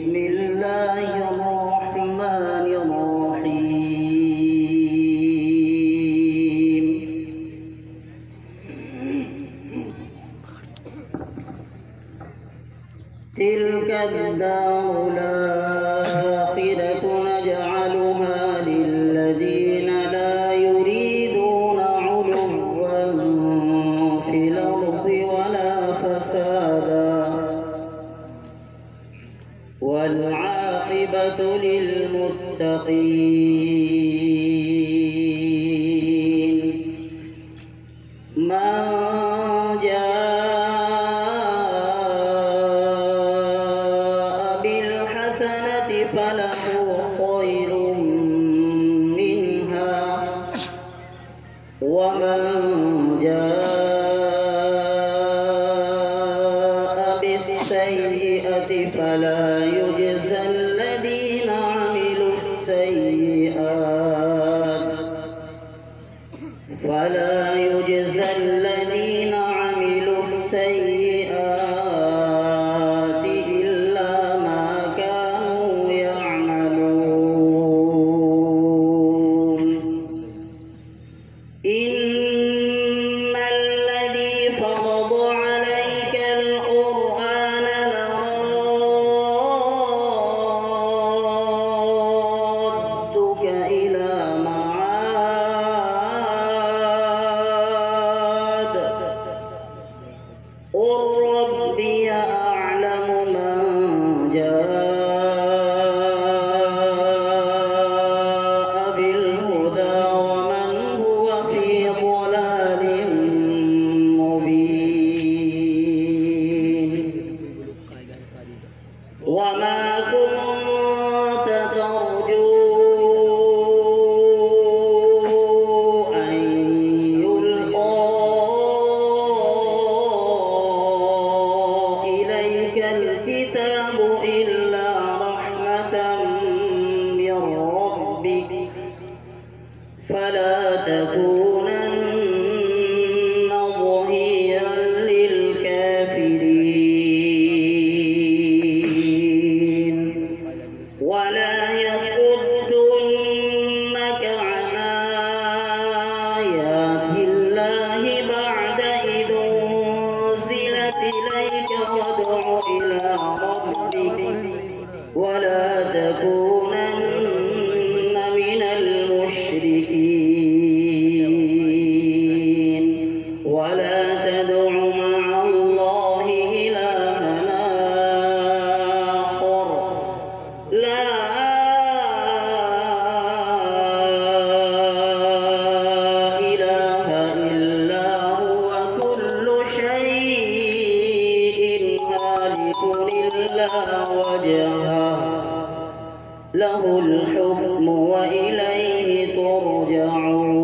بسم الله الرحمن الرحيم. تلك الدار الآخرة نجعلها للذين لا يريدون علوا في الأرض ولا فسادا والعاقبة للمتقين. من جاء بالحسنة فله خير منها ومن جاء بالسيئة فلا يجزى الذين عملوا السيئات إلا ما كانوا يعملون. إن الذي فرض عليك القرآن لرادك إلى معاد قل ربي أعلم من جاء بالهدى ومن هو في ضلال مبين. وما كنت ترجو أن يلقى إليك الكتاب إلا رحمة من ربك فلا تكونن ظهيرا للكافرين ولا يصدنك عن آيات الله بعد إذ أنزلت إليك وادع إلى ربك ولا تكونن من المشركين ولا تدع مع الله إلها آخر لا إله إلا هو كل شيء هالك إلا وجهه له الحكم وإليه ترجعون.